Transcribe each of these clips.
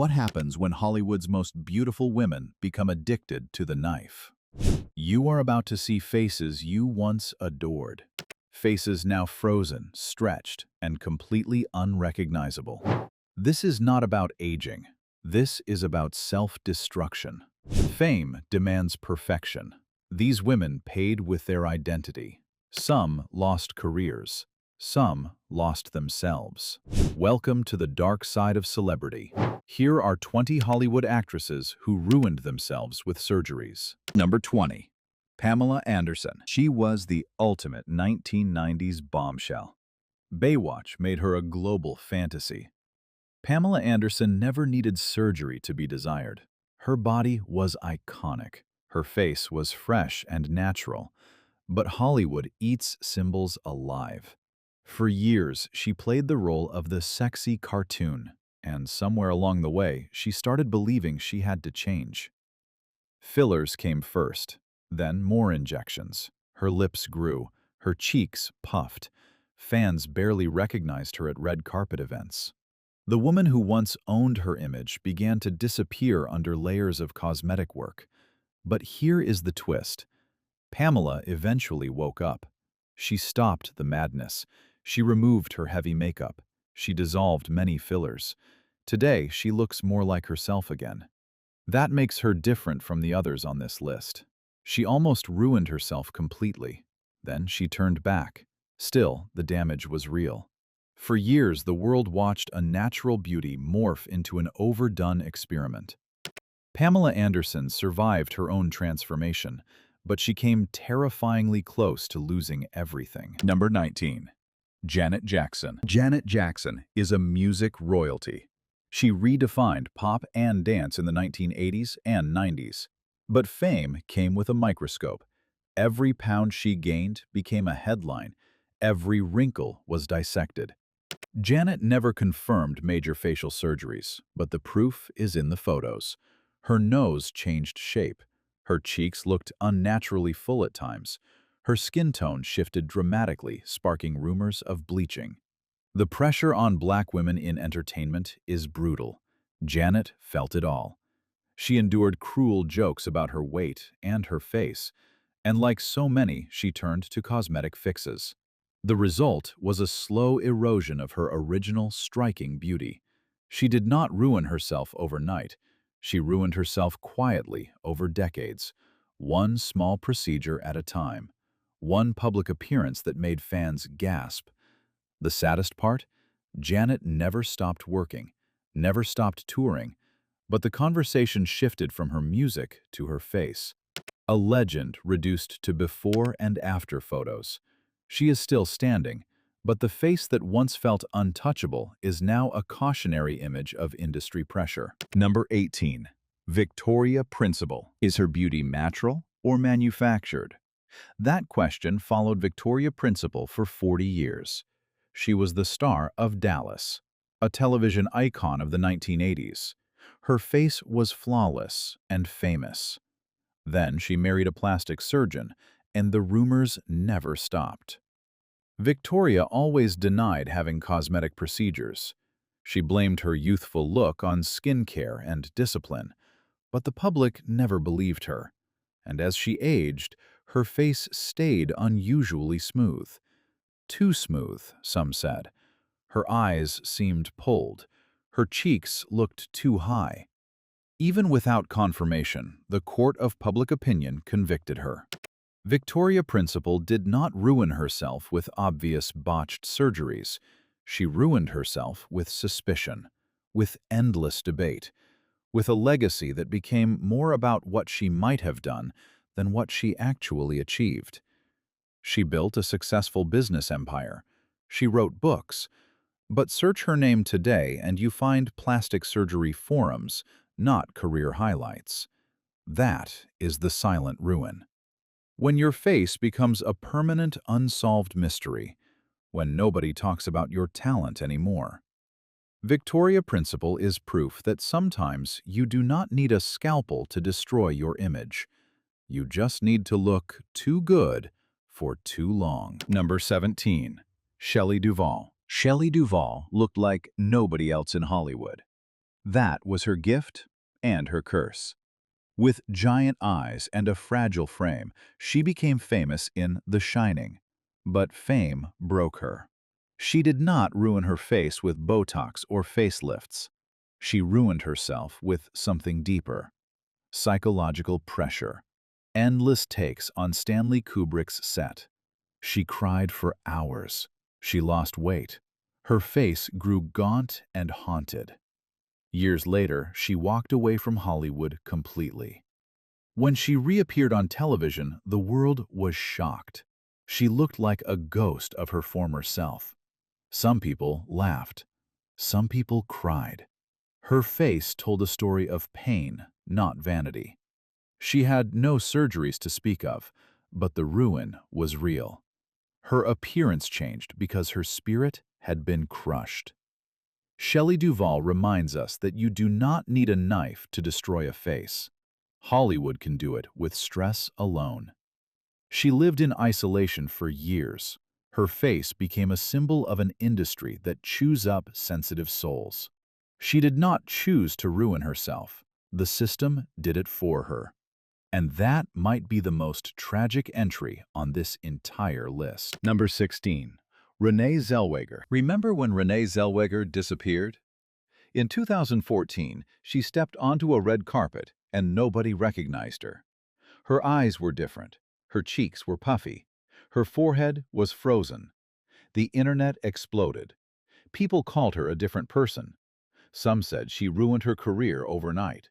What happens when Hollywood's most beautiful women become addicted to the knife? You are about to see faces you once adored. Faces now frozen, stretched, and completely unrecognizable. This is not about aging. This is about self-destruction. Fame demands perfection. These women paid with their identity. Some lost careers. Some lost themselves. Welcome to the dark side of celebrity. Here are 20 Hollywood actresses who ruined themselves with surgeries. Number 20. Pamela Anderson. She was the ultimate 1990s bombshell. Baywatch made her a global fantasy. Pamela Anderson never needed surgery to be desired. Her body was iconic. Her face was fresh and natural. But Hollywood eats symbols alive. For years, she played the role of the sexy cartoon, and somewhere along the way, she started believing she had to change. Fillers came first, then more injections. Her lips grew, her cheeks puffed. Fans barely recognized her at red carpet events. The woman who once owned her image began to disappear under layers of cosmetic work. But here is the twist. Pamela eventually woke up. She stopped the madness. She removed her heavy makeup. She dissolved many fillers. Today, she looks more like herself again. That makes her different from the others on this list. She almost ruined herself completely. Then she turned back. Still, the damage was real. For years, the world watched a natural beauty morph into an overdone experiment. Pamela Anderson survived her own transformation, but she came terrifyingly close to losing everything. Number 19. Janet Jackson. Janet Jackson is a music royalty. She redefined pop and dance in the 1980s and 90s. But fame came with a microscope. Every pound she gained became a headline. Every wrinkle was dissected. Janet never confirmed major facial surgeries, but the proof is in the photos. Her nose changed shape. Her cheeks looked unnaturally full at times. Her skin tone shifted dramatically, sparking rumors of bleaching. The pressure on black women in entertainment is brutal. Janet felt it all. She endured cruel jokes about her weight and her face, and like so many, she turned to cosmetic fixes. The result was a slow erosion of her original striking beauty. She did not ruin herself overnight. She ruined herself quietly over decades, one small procedure at a time, one public appearance that made fans gasp. The saddest part? Janet never stopped working, never stopped touring, but the conversation shifted from her music to her face. A legend reduced to before and after photos. She is still standing, but the face that once felt untouchable is now a cautionary image of industry pressure. Number 18. Victoria Principal. Is her beauty natural or manufactured? That question followed Victoria Principal for 40 years. She was the star of Dallas, a television icon of the 1980s. Her face was flawless and famous. Then she married a plastic surgeon, and the rumors never stopped. Victoria always denied having cosmetic procedures. She blamed her youthful look on skincare and discipline, but the public never believed her. And as she aged, her face stayed unusually smooth. Too smooth, some said. Her eyes seemed pulled. Her cheeks looked too high. Even without confirmation, the court of public opinion convicted her. Victoria Principal did not ruin herself with obvious botched surgeries. She ruined herself with suspicion, with endless debate, with a legacy that became more about what she might have done than what she actually achieved. She built a successful business empire. She wrote books. But search her name today and you find plastic surgery forums, not career highlights. That is the silent ruin. When your face becomes a permanent unsolved mystery, when nobody talks about your talent anymore. Victoria Principal is proof that sometimes you do not need a scalpel to destroy your image. You just need to look too good for too long. Number 17. Shelley Duvall. Shelley Duvall looked like nobody else in Hollywood. That was her gift and her curse. With giant eyes and a fragile frame, she became famous in The Shining. But fame broke her. She did not ruin her face with Botox or facelifts. She ruined herself with something deeper: psychological pressure. Endless takes on Stanley Kubrick's set. She cried for hours. She lost weight. Her face grew gaunt and haunted. Years later, she walked away from Hollywood completely. When she reappeared on television, the world was shocked. She looked like a ghost of her former self. Some people laughed. Some people cried. Her face told a story of pain, not vanity. She had no surgeries to speak of, but the ruin was real. Her appearance changed because her spirit had been crushed. Shelley Duvall reminds us that you do not need a knife to destroy a face. Hollywood can do it with stress alone. She lived in isolation for years. Her face became a symbol of an industry that chews up sensitive souls. She did not choose to ruin herself. The system did it for her. And that might be the most tragic entry on this entire list. Number 16. Renee Zellweger. Remember when Renee Zellweger disappeared? In 2014, she stepped onto a red carpet and nobody recognized her. Her eyes were different. Her cheeks were puffy. Her forehead was frozen. The internet exploded. People called her a different person. Some said she ruined her career overnight.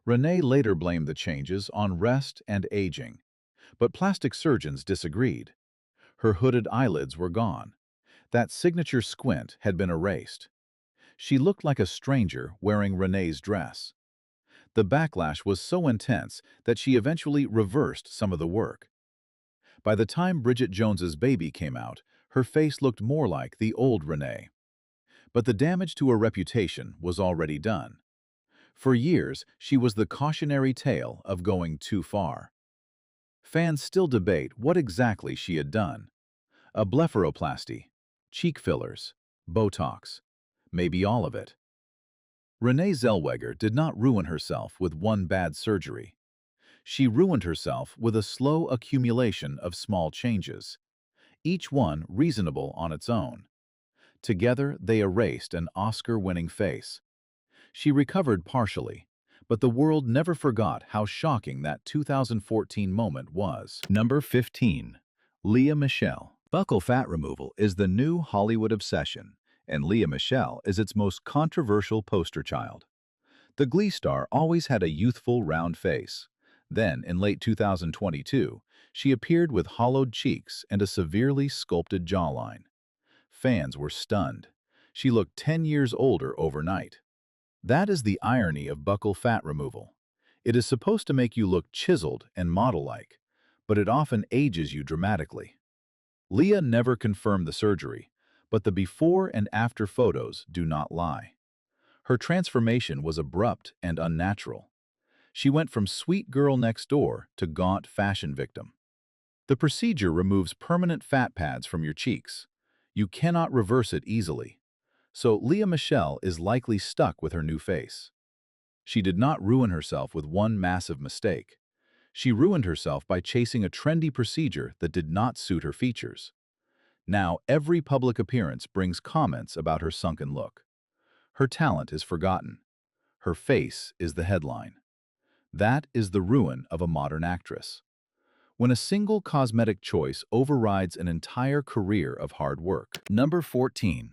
Renee later blamed the changes on rest and aging, but plastic surgeons disagreed. Her hooded eyelids were gone. That signature squint had been erased. She looked like a stranger wearing Renee's dress. The backlash was so intense that she eventually reversed some of the work. By the time Bridget Jones's Baby came out, her face looked more like the old Renee. But the damage to her reputation was already done. For years, she was the cautionary tale of going too far. Fans still debate what exactly she had done. A blepharoplasty, cheek fillers, Botox, maybe all of it. Renee Zellweger did not ruin herself with one bad surgery. She ruined herself with a slow accumulation of small changes, each one reasonable on its own. Together, they erased an Oscar-winning face. She recovered partially, but the world never forgot how shocking that 2014 moment was. Number 15. Lea Michele. Buccal fat removal is the new Hollywood obsession, and Lea Michele is its most controversial poster child. The Glee star always had a youthful, round face. Then, in late 2022, she appeared with hollowed cheeks and a severely sculpted jawline. Fans were stunned. She looked 10 years older overnight. That is the irony of buccal fat removal. It is supposed to make you look chiseled and model-like, but it often ages you dramatically. Lea never confirmed the surgery, but the before and after photos do not lie. Her transformation was abrupt and unnatural. She went from sweet girl next door to gaunt fashion victim. The procedure removes permanent fat pads from your cheeks. You cannot reverse it easily. So Lea Michele is likely stuck with her new face. She did not ruin herself with one massive mistake. She ruined herself by chasing a trendy procedure that did not suit her features. Now, every public appearance brings comments about her sunken look. Her talent is forgotten. Her face is the headline. That is the ruin of a modern actress. When a single cosmetic choice overrides an entire career of hard work. Number 14.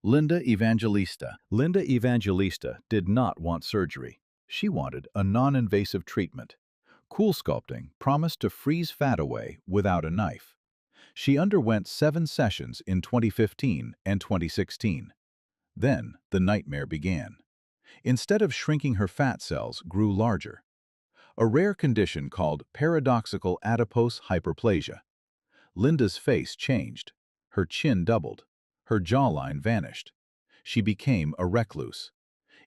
Linda Evangelista. Linda Evangelista did not want surgery. She wanted a non-invasive treatment. Cool sculpting promised to freeze fat away without a knife. She underwent 7 sessions in 2015 and 2016. Then the nightmare began. Instead of shrinking, her fat cells grew larger. A rare condition called paradoxical adipose hyperplasia. Linda's face changed. Her chin doubled. Her jawline vanished. She became a recluse.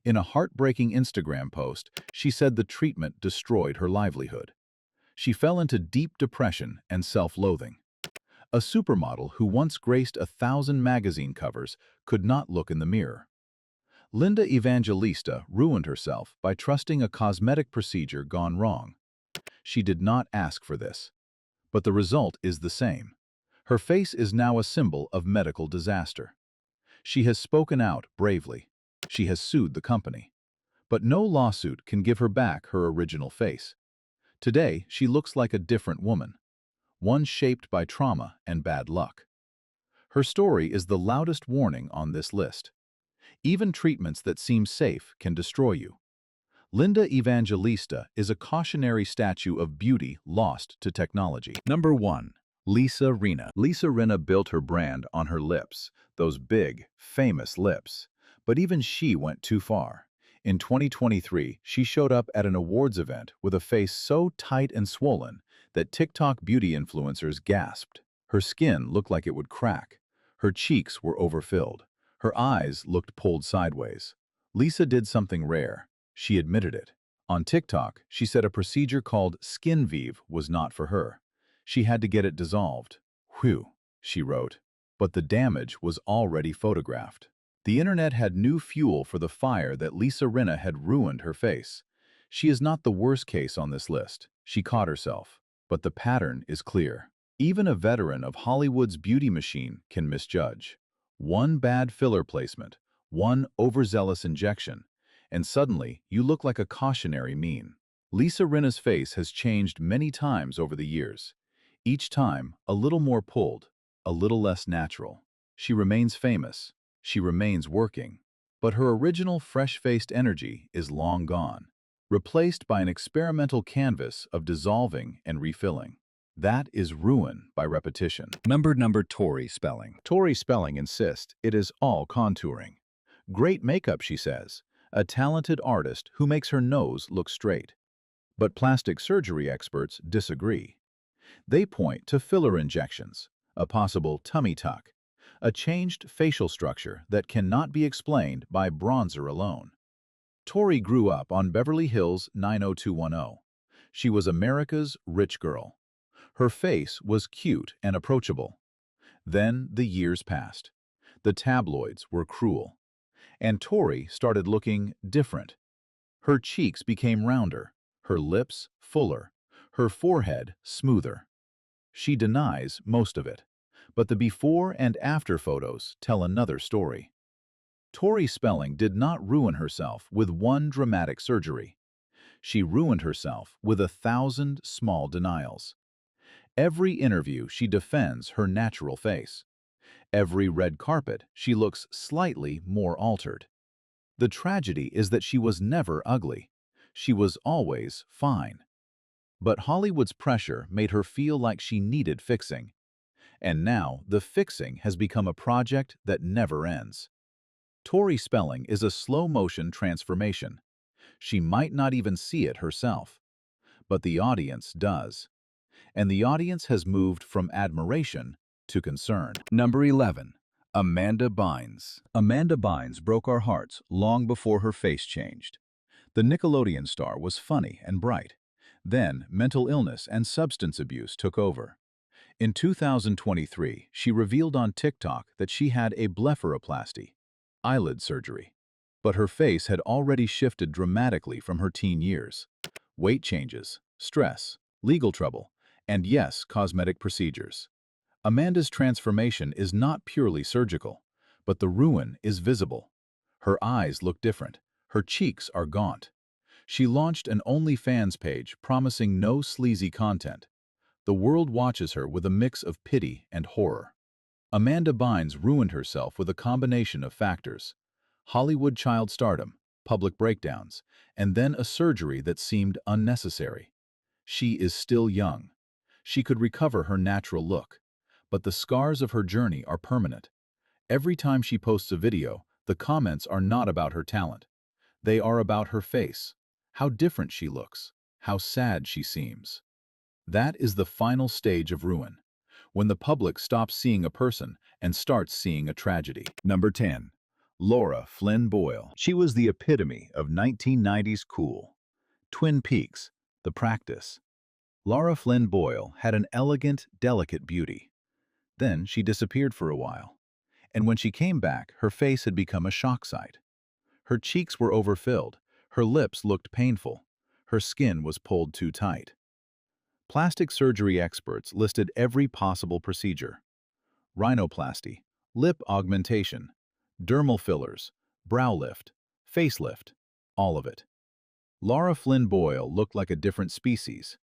In a heartbreaking Instagram post, she said the treatment destroyed her livelihood. She fell into deep depression and self-loathing. A supermodel who once graced 1,000 magazine covers could not look in the mirror. Linda Evangelista ruined herself by trusting a cosmetic procedure gone wrong. She did not ask for this, but the result is the same. Her face is now a symbol of medical disaster. She has spoken out bravely. She has sued the company. But no lawsuit can give her back her original face. Today, she looks like a different woman, one shaped by trauma and bad luck. Her story is the loudest warning on this list. Even treatments that seem safe can destroy you. Linda Evangelista is a cautionary statue of beauty lost to technology. Number 1. Lisa Rinna. Lisa Rinna built her brand on her lips, those big, famous lips. But even she went too far. In 2023, she showed up at an awards event with a face so tight and swollen that TikTok beauty influencers gasped. Her skin looked like it would crack. Her cheeks were overfilled. Her eyes looked pulled sideways. Lisa did something rare. She admitted it. On TikTok, she said a procedure called skin weave was not for her. She had to get it dissolved. Whew, she wrote. But the damage was already photographed. The internet had new fuel for the fire that Lisa Rinna had ruined her face. She is not the worst case on this list. She caught herself. But the pattern is clear. Even a veteran of Hollywood's beauty machine can misjudge. One bad filler placement, one overzealous injection, and suddenly you look like a cautionary meme. Lisa Rinna's face has changed many times over the years. Each time, a little more pulled, a little less natural. She remains famous. She remains working. But her original fresh-faced energy is long gone, replaced by an experimental canvas of dissolving and refilling. That is ruin by repetition. Number Tori Spelling. Tori Spelling insists it is all contouring. Great makeup, she says. A talented artist who makes her nose look straight. But plastic surgery experts disagree. They point to filler injections, a possible tummy tuck, a changed facial structure that cannot be explained by bronzer alone. Tori grew up on Beverly Hills 90210. She was America's rich girl. Her face was cute and approachable. Then the years passed. The tabloids were cruel. And Tori started looking different. Her cheeks became rounder, her lips fuller, her forehead smoother. She denies most of it, but the before and after photos tell another story. Tori Spelling did not ruin herself with one dramatic surgery. She ruined herself with 1,000 small denials. Every interview she defends her natural face. Every red carpet she looks slightly more altered. The tragedy is that she was never ugly. She was always fine. But Hollywood's pressure made her feel like she needed fixing. And now the fixing has become a project that never ends. Tori Spelling is a slow-motion transformation. She might not even see it herself. But the audience does. And the audience has moved from admiration to concern. Number 11. Amanda Bynes. Amanda Bynes broke our hearts long before her face changed. The Nickelodeon star was funny and bright. Then, mental illness and substance abuse took over. In 2023, she revealed on TikTok that she had a blepharoplasty, eyelid surgery. But her face had already shifted dramatically from her teen years. Weight changes, stress, legal trouble, and yes, cosmetic procedures. Amanda's transformation is not purely surgical, but the ruin is visible. Her eyes look different. Her cheeks are gaunt. She launched an OnlyFans page promising no sleazy content. The world watches her with a mix of pity and horror. Amanda Bynes ruined herself with a combination of factors: Hollywood child stardom, public breakdowns, and then a surgery that seemed unnecessary. She is still young. She could recover her natural look. But the scars of her journey are permanent. Every time she posts a video, the comments are not about her talent. They are about her face, how different she looks, how sad she seems. That is the final stage of ruin, when the public stops seeing a person and starts seeing a tragedy. Number 10. Laura Flynn Boyle. She was the epitome of 1990s cool. Twin Peaks, The Practice. Laura Flynn Boyle had an elegant, delicate beauty. Then she disappeared for a while. And when she came back, her face had become a shock sight. Her cheeks were overfilled, her lips looked painful, her skin was pulled too tight. Plastic surgery experts listed every possible procedure: rhinoplasty, lip augmentation, dermal fillers, brow lift, facelift, all of it. Laura Flynn Boyle looked like a different species.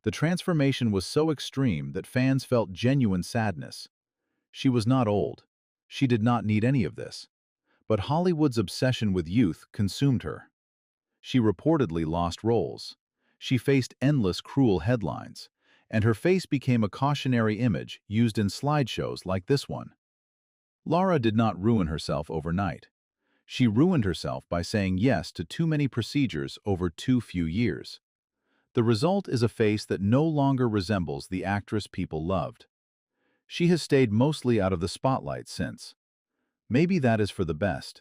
The transformation was so extreme that fans felt genuine sadness. She was not old. She did not need any of this. But Hollywood's obsession with youth consumed her. She reportedly lost roles. She faced endless cruel headlines, and her face became a cautionary image used in slideshows like this one. Laura did not ruin herself overnight. She ruined herself by saying yes to too many procedures over too few years. The result is a face that no longer resembles the actress people loved. She has stayed mostly out of the spotlight since. Maybe that is for the best,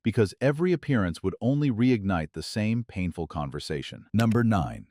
because every appearance would only reignite the same painful conversation. Number 9.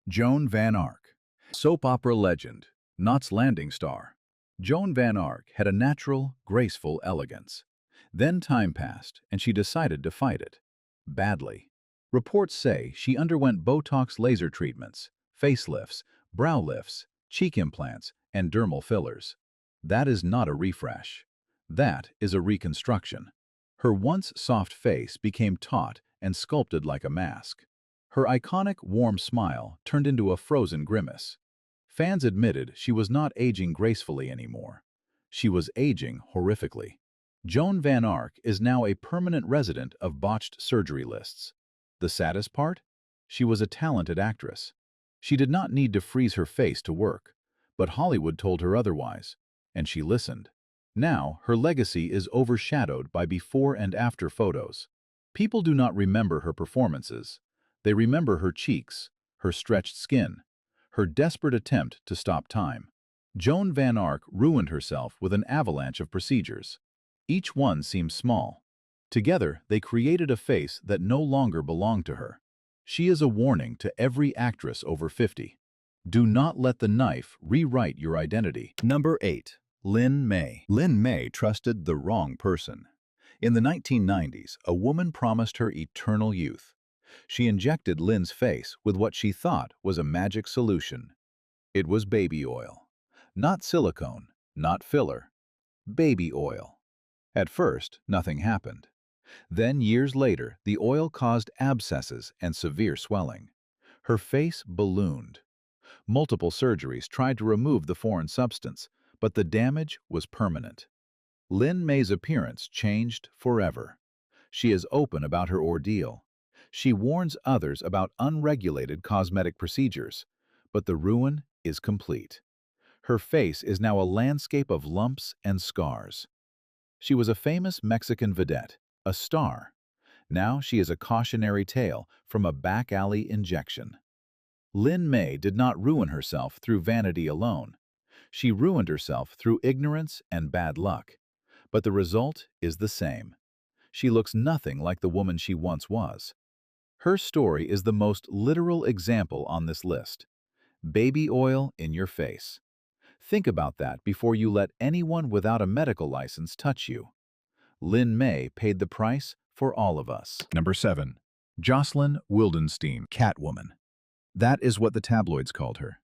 Joan Van Ark. Soap opera legend, Knots Landing star. Joan Van Ark had a natural, graceful elegance. Then time passed, and she decided to fight it. Badly. Reports say she underwent Botox laser treatments, facelifts, brow lifts, cheek implants, and dermal fillers. That is not a refresh. That is a reconstruction. Her once soft face became taut and sculpted like a mask. Her iconic warm smile turned into a frozen grimace. Fans admitted she was not aging gracefully anymore. She was aging horrifically. Joan Van Ark is now a permanent resident of botched surgery lists. The saddest part? She was a talented actress. She did not need to freeze her face to work, but Hollywood told her otherwise, and she listened. Now, her legacy is overshadowed by before and after photos. People do not remember her performances. They remember her cheeks, her stretched skin, her desperate attempt to stop time. Joan Van Ark ruined herself with an avalanche of procedures. Each one seemed small. Together, they created a face that no longer belonged to her. She is a warning to every actress over 50. Do not let the knife rewrite your identity. Number 8. Lynn May. Lynn May trusted the wrong person. In the 1990s, a woman promised her eternal youth. She injected Lynn's face with what she thought was a magic solution. It was baby oil. Not silicone, not filler. Baby oil. At first, nothing happened. Then, years later, the oil caused abscesses and severe swelling. Her face ballooned. Multiple surgeries tried to remove the foreign substance, but the damage was permanent. Lynn May's appearance changed forever. She is open about her ordeal. She warns others about unregulated cosmetic procedures, but the ruin is complete. Her face is now a landscape of lumps and scars. She was a famous Mexican vedette, a star. Now she is a cautionary tale from a back alley injection. Lynn May did not ruin herself through vanity alone. She ruined herself through ignorance and bad luck. But the result is the same. She looks nothing like the woman she once was. Her story is the most literal example on this list. Baby oil in your face. Think about that before you let anyone without a medical license touch you. Lynn May paid the price for all of us. Number 7. Jocelyn Wildenstein, Catwoman. That is what the tabloids called her.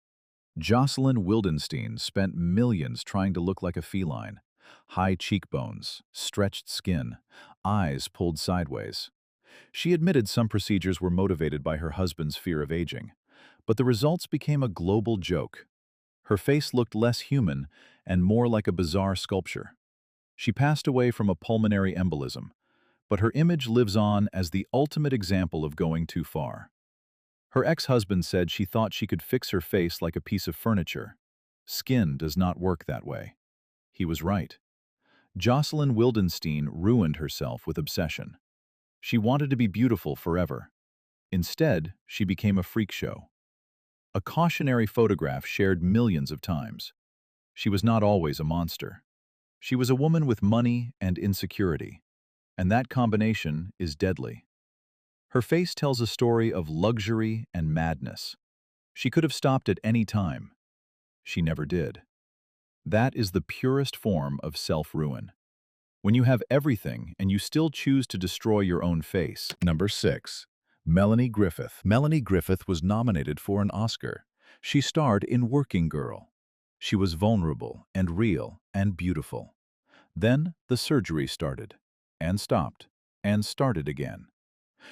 Jocelyn Wildenstein spent millions trying to look like a feline. High cheekbones, stretched skin, eyes pulled sideways. She admitted some procedures were motivated by her husband's fear of aging, but the results became a global joke. Her face looked less human and more like a bizarre sculpture. She passed away from a pulmonary embolism, but her image lives on as the ultimate example of going too far. Her ex-husband said she thought she could fix her face like a piece of furniture. Skin does not work that way. He was right. Jocelyn Wildenstein ruined herself with obsession. She wanted to be beautiful forever. Instead, she became a freak show. A cautionary photograph shared millions of times. She was not always a monster. She was a woman with money and insecurity, and that combination is deadly. Her face tells a story of luxury and madness. She could have stopped at any time. She never did. That is the purest form of self-ruin. When you have everything and you still choose to destroy your own face. Number 6. Melanie Griffith. Melanie Griffith was nominated for an Oscar. She starred in Working Girl. She was vulnerable and real and beautiful. Then the surgery started, and stopped, and started again.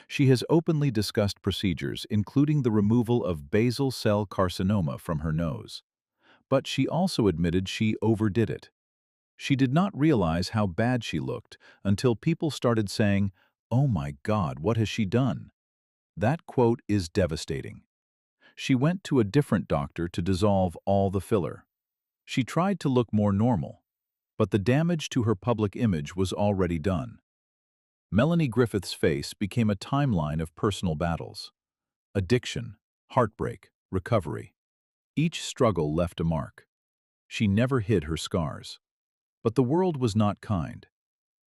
She has openly discussed procedures, including the removal of basal cell carcinoma from her nose. But she also admitted she overdid it. She did not realize how bad she looked until people started saying, "Oh my God, what has she done?" That quote is devastating. She went to a different doctor to dissolve all the filler. She tried to look more normal, but the damage to her public image was already done. Melanie Griffith's face became a timeline of personal battles. Addiction, heartbreak, recovery. Each struggle left a mark. She never hid her scars. But the world was not kind.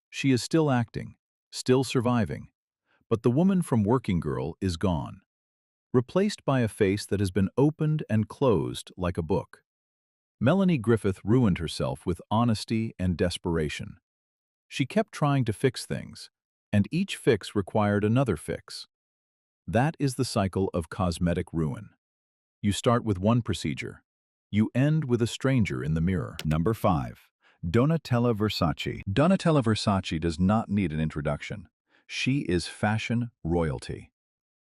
She is still acting, still surviving, but the woman from Working Girl is gone, replaced by a face that has been opened and closed like a book. Melanie Griffith ruined herself with honesty and desperation. She kept trying to fix things, and each fix required another fix. That is the cycle of cosmetic ruin. You start with one procedure. You end with a stranger in the mirror. Number 5. Donatella Versace. Donatella Versace does not need an introduction. She is fashion royalty.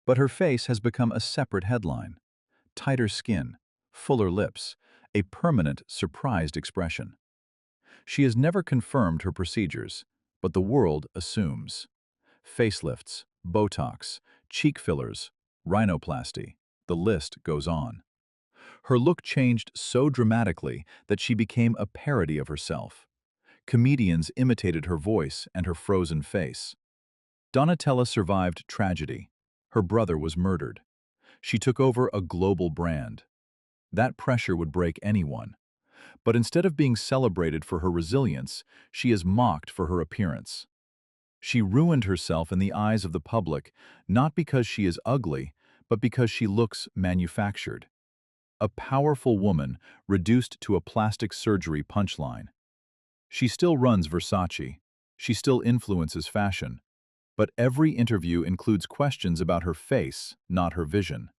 But her face has become a separate headline. Tighter skin, fuller lips, a permanent, surprised expression. She has never confirmed her procedures, but the world assumes. Facelifts, Botox, cheek fillers, rhinoplasty, the list goes on. Her look changed so dramatically that she became a parody of herself. Comedians imitated her voice and her frozen face. Donatella survived tragedy. Her brother was murdered. She took over a global brand. That pressure would break anyone. But instead of being celebrated for her resilience, she is mocked for her appearance. She ruined herself in the eyes of the public, not because she is ugly, but because she looks manufactured. A powerful woman reduced to a plastic surgery punchline. She still runs Versace. She still influences fashion. But every interview includes questions about her face, not her vision.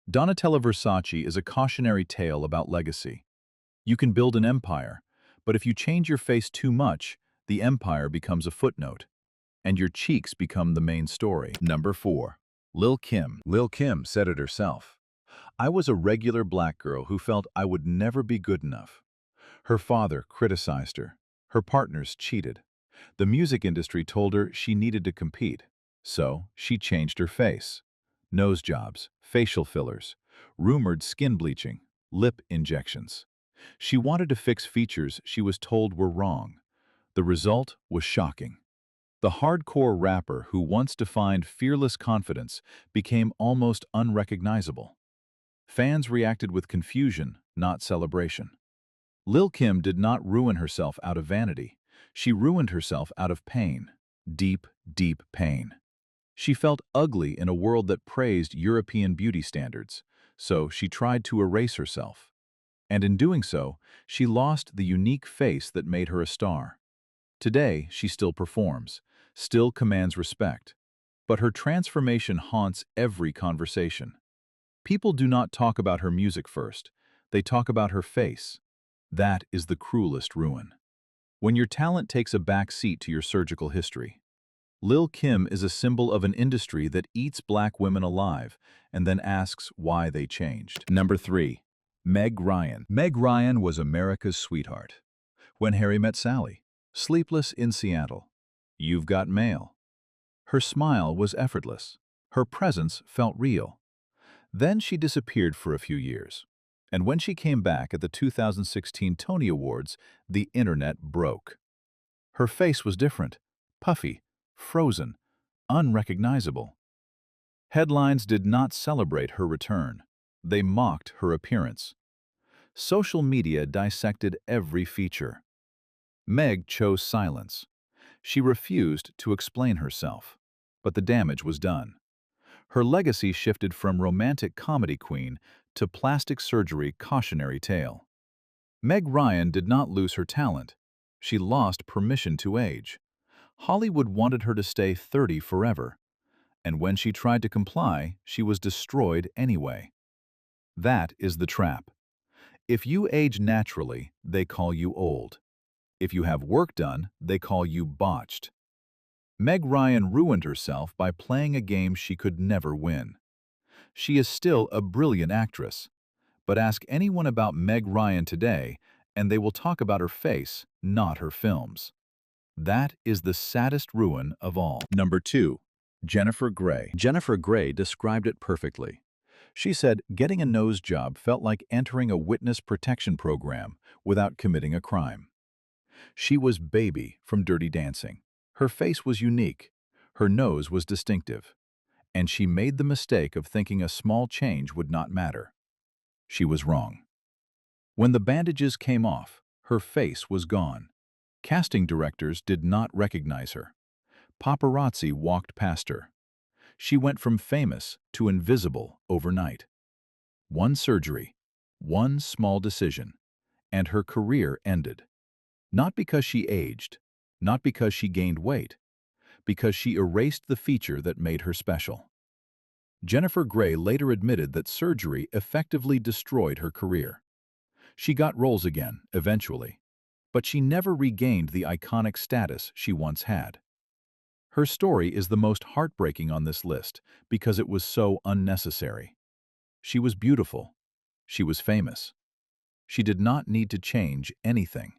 Donatella Versace is a cautionary tale about legacy. You can build an empire, but if you change your face too much, the empire becomes a footnote, and your cheeks become the main story. Number 4. Lil' Kim. Lil' Kim said it herself. I was a regular black girl who felt I would never be good enough. Her father criticized her. Her partners cheated. The music industry told her she needed to compete. So she changed her face. Nose jobs, facial fillers, rumored skin bleaching, lip injections. She wanted to fix features she was told were wrong. The result was shocking. The hardcore rapper who once defined fearless confidence became almost unrecognizable. Fans reacted with confusion, not celebration. Lil' Kim did not ruin herself out of vanity. She ruined herself out of pain. Deep, deep pain. She felt ugly in a world that praised European beauty standards, so she tried to erase herself. And in doing so, she lost the unique face that made her a star. Today, she still performs, still commands respect. But her transformation haunts every conversation. People do not talk about her music first. They talk about her face. That is the cruelest ruin. When your talent takes a back seat to your surgical history. Lil' Kim is a symbol of an industry that eats black women alive and then asks why they changed. Number 3. Meg Ryan. Meg Ryan was America's sweetheart. When Harry Met Sally, Sleepless in Seattle, You've Got Mail. Her smile was effortless. Her presence felt real. Then she disappeared for a few years. And when she came back at the 2016 Tony Awards, the internet broke. Her face was different, puffy, frozen, unrecognizable. Headlines did not celebrate her return. They mocked her appearance. Social media dissected every feature. Meg chose silence. She refused to explain herself. But the damage was done. Her legacy shifted from romantic comedy queen to plastic surgery cautionary tale. Meg Ryan did not lose her talent. She lost permission to age. Hollywood wanted her to stay 30 forever, and when she tried to comply, she was destroyed anyway. That is the trap. If you age naturally, they call you old. If you have work done, they call you botched. Meg Ryan ruined herself by playing a game she could never win. She is still a brilliant actress, but ask anyone about Meg Ryan today, and they will talk about her face, not her films. That is the saddest ruin of all. Number 2. Jennifer Grey. Jennifer Grey described it perfectly. She said, getting a nose job felt like entering a witness protection program without committing a crime. She was Baby from Dirty Dancing. Her face was unique. Her nose was distinctive. And she made the mistake of thinking a small change would not matter. She was wrong. When the bandages came off, her face was gone. Casting directors did not recognize her. Paparazzi walked past her. She went from famous to invisible overnight. One surgery, one small decision, and her career ended. Not because she aged, not because she gained weight, because she erased the feature that made her special. Jennifer Grey later admitted that surgery effectively destroyed her career. She got roles again, eventually, but she never regained the iconic status she once had. Her story is the most heartbreaking on this list because it was so unnecessary. She was beautiful. She was famous. She did not need to change anything.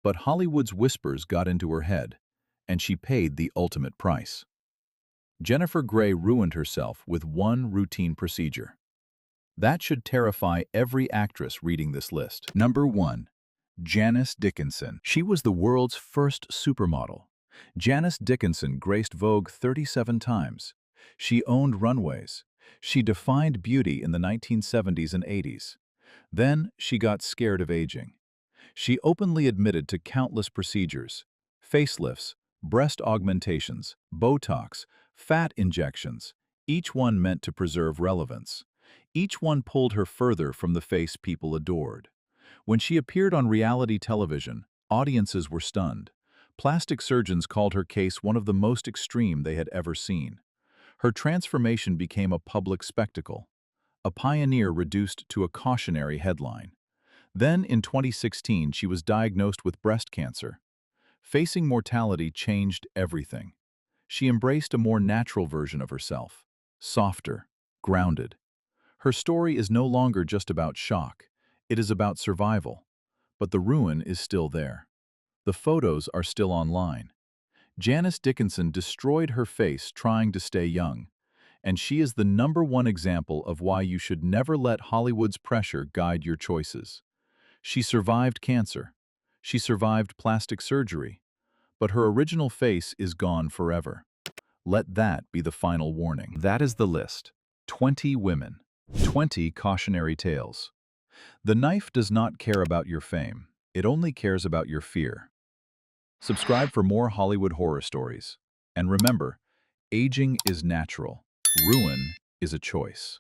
But Hollywood's whispers got into her head, and she paid the ultimate price. Jennifer Grey ruined herself with one routine procedure. That should terrify every actress reading this list. Number 1. Janice Dickinson. She was the world's first supermodel. Janice Dickinson graced Vogue 37 times. She owned runways. She defined beauty in the 1970s and 80s. Then she got scared of aging. She openly admitted to countless procedures: facelifts, breast augmentations, Botox, fat injections, each one meant to preserve relevance. Each one pulled her further from the face people adored. When she appeared on reality television, audiences were stunned. Plastic surgeons called her case one of the most extreme they had ever seen. Her transformation became a public spectacle, a pioneer reduced to a cautionary headline. Then, in 2016, she was diagnosed with breast cancer. Facing mortality changed everything. She embraced a more natural version of herself, softer, grounded. Her story is no longer just about shock. It is about survival. But the ruin is still there. The photos are still online. Janice Dickinson destroyed her face trying to stay young, and she is the #1 example of why you should never let Hollywood's pressure guide your choices. She survived cancer. She survived plastic surgery. But her original face is gone forever. Let that be the final warning. That is the list. 20 women. 20 cautionary tales. The knife does not care about your fame. It only cares about your fear. Subscribe for more Hollywood horror stories. And remember, aging is natural. Ruin is a choice.